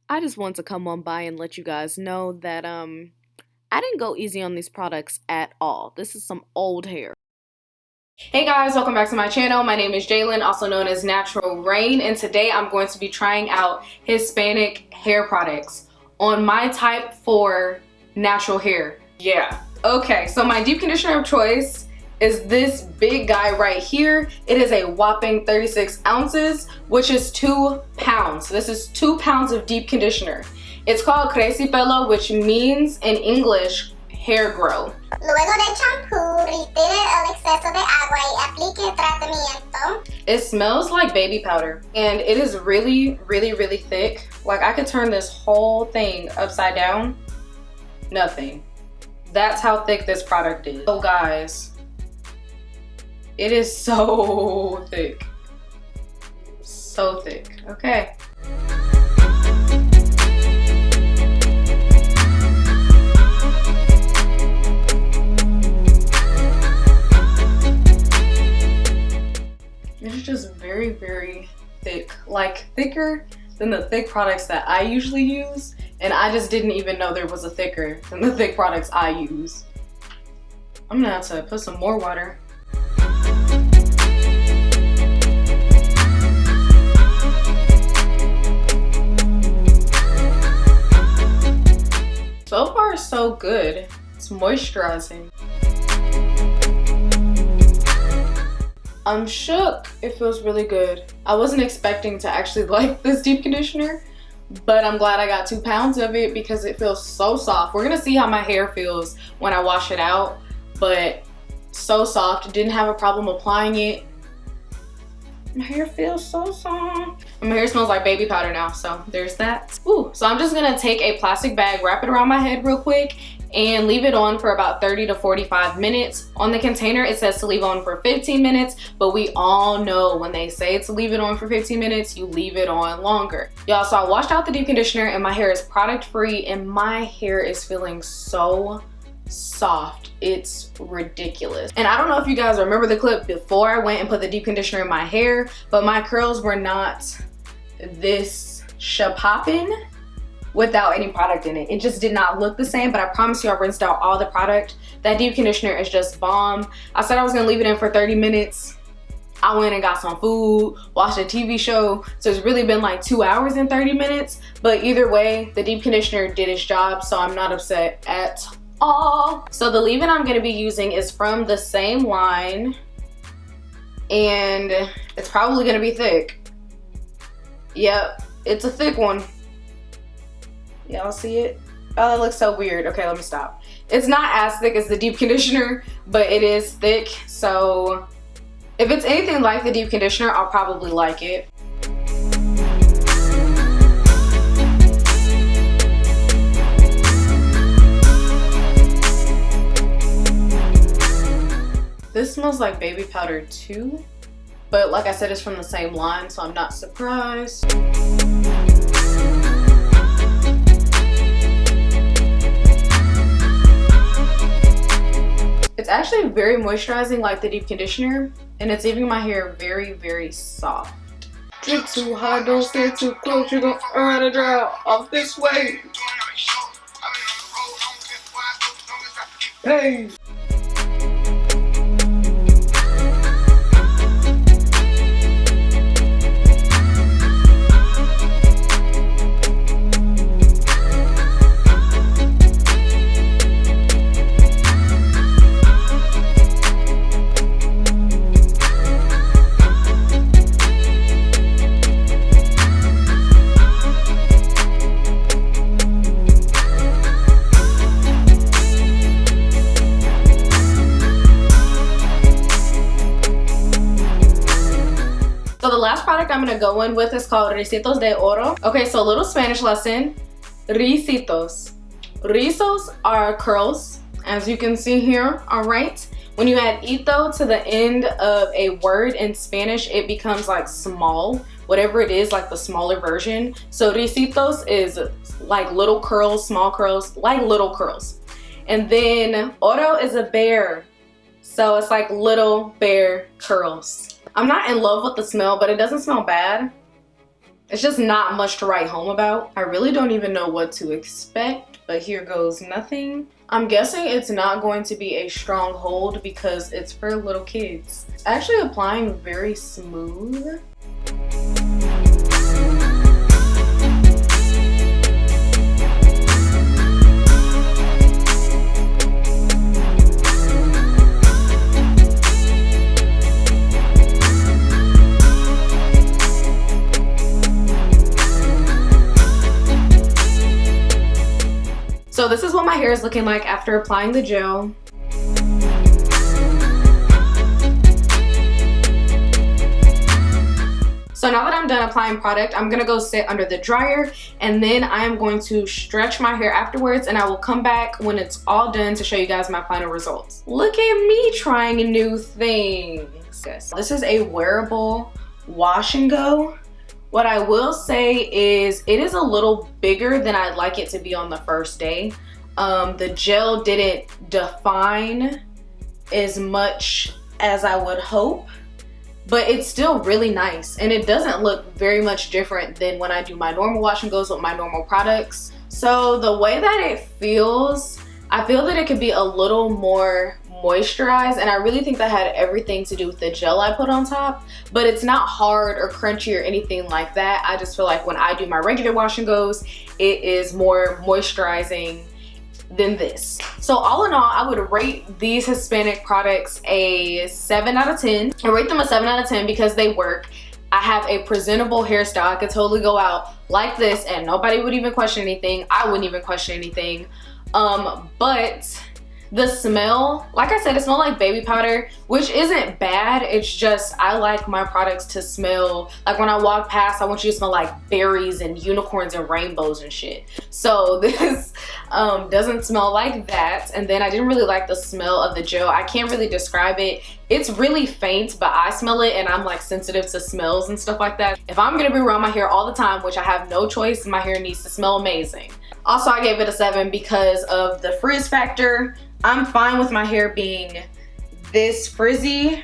I just want to come on by and let you guys know that I didn't go easy on these products at all. This is some old hair. Hey guys, welcome back to my channel. My name is Jalen, also known as NaturalReign, and today I'm going to be trying out Hispanic hair products on my type for natural hair. Yeah. Okay, so my deep conditioner of choice is this big guy right here. It is a whopping 36 ounces, which is 2 pounds. This is 2 pounds of deep conditioner. It's called Crece Pelo, which means in English, hair grow. Luego del champú, retire el exceso de agua y aplique el tratamiento. It smells like baby powder, and it is really, really, really thick. Like, I could turn this whole thing upside down. Nothing. That's how thick this product is. So guys, it is so thick. So thick. Okay. It's just very, very thick. Like, thicker than the thick products that I usually use. And I just didn't even know there was a thicker than the thick products I use. I'm gonna have to put some more water. So far, so good. It's moisturizing. I'm shook. It feels really good. I wasn't expecting to actually like this deep conditioner, but I'm glad I got 2 pounds of it because it feels so soft. We're gonna see how my hair feels when I wash it out, but so soft. Didn't have a problem applying it. My hair feels so soft. And my hair smells like baby powder now, so there's that. Ooh, so I'm just gonna take a plastic bag, wrap it around my head real quick, and leave it on for about 30 to 45 minutes. On the container, it says to leave on for 15 minutes, but we all know when they say to leave it on for 15 minutes, you leave it on longer. Y'all, so I washed out the deep conditioner and my hair is product free and my hair is feeling so soft. It's ridiculous. And I don't know if you guys remember the clip before I went and put the deep conditioner in my hair, but my curls were not this shapoppin' without any product in it. It just did not look the same, but I promise you I rinsed out all the product. That deep conditioner is just bomb. I said I was gonna leave it in for 30 minutes. I went and got some food, watched a TV show, so it's really been like 2 hours and 30 minutes. But either way, the deep conditioner did its job, so I'm not upset at all. So the leave-in I'm gonna be using is from the same line, and it's probably gonna be thick. Yep, it's a thick one. Y'all see it? Oh, it looks so weird. Okay, let me stop. It's not as thick as the deep conditioner, but it is thick. So if it's anything like the deep conditioner, I'll probably like it. This smells like baby powder too, but like I said, it's from the same line, so I'm not surprised. It's actually very moisturizing like the deep conditioner, and it's leaving my hair very, very soft. Drink too high, don't stay too close, you're gonna run a drought off this way. Hey! So the last product I'm gonna go in with is called Ricitos de Oro. Okay, so a little Spanish lesson. Ricitos. Rizos are curls, as you can see here, all right? When you add ito to the end of a word in Spanish, it becomes like small, whatever it is, like the smaller version. So ricitos is like little curls, small curls, like little curls. And then oro is a bear. So it's like little bear curls. I'm not in love with the smell, but it doesn't smell bad. It's just not much to write home about. I really don't even know what to expect, but here goes nothing. I'm guessing it's not going to be a strong hold because it's for little kids. It's actually applying very smooth. So this is what my hair is looking like after applying the gel. So now that I'm done applying product, I'm gonna go sit under the dryer, and then I am going to stretch my hair afterwards, and I will come back when it's all done to show you guys my final results. Look at me trying new things. This is a wearable wash and go. What I will say is it is a little bigger than I'd like it to be on the first day. The gel didn't define as much as I would hope, but it's still really nice, and it doesn't look very much different than when I do my normal wash and goes with my normal products. So the way that it feels, I feel that it could be a little more moisturized, and I really think that had everything to do with the gel I put on top, but it's not hard or crunchy or anything like that. I just feel like when I do my regular wash and goes, it is more moisturizing than this. So all in all, I would rate these Hispanic products a 7 out of 10. I rate them a 7 out of 10 because they work. I have a presentable hairstyle. I could totally go out like this and nobody would even question anything. I wouldn't even question anything. But the smell, like I said, it smells like baby powder, which isn't bad. It's just I like my products to smell like when I walk past, I want you to smell like berries and unicorns and rainbows and shit. So this doesn't smell like that. And then I didn't really like the smell of the gel. I can't really describe it. It's really faint, but I smell it, and I'm like sensitive to smells and stuff like that. If I'm gonna be around my hair all the time, which I have no choice, my hair needs to smell amazing. Also, I gave it a 7 because of the frizz factor. I'm fine with my hair being this frizzy.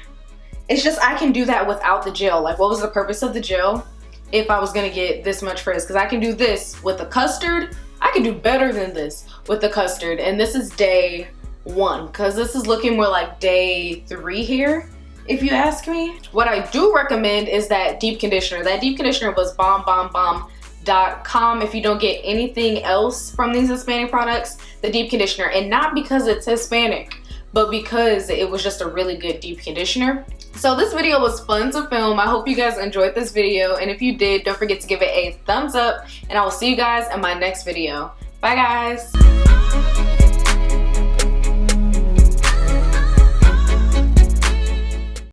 It's just I can do that without the gel. Like, what was the purpose of the gel if I was gonna get this much frizz? Because I can do this with the custard. I can do better than this with the custard. And this is day 1, because this is looking more like day 3 here, if you ask me. What I do recommend is that deep conditioner. That deep conditioner was bomb.com. If you don't get anything else from these Hispanic products, the deep conditioner. And not because it's Hispanic, but because it was just a really good deep conditioner. So this video was fun to film. I hope you guys enjoyed this video, and if you did, don't forget to give it a thumbs up, and I will see you guys in my next video. Bye guys.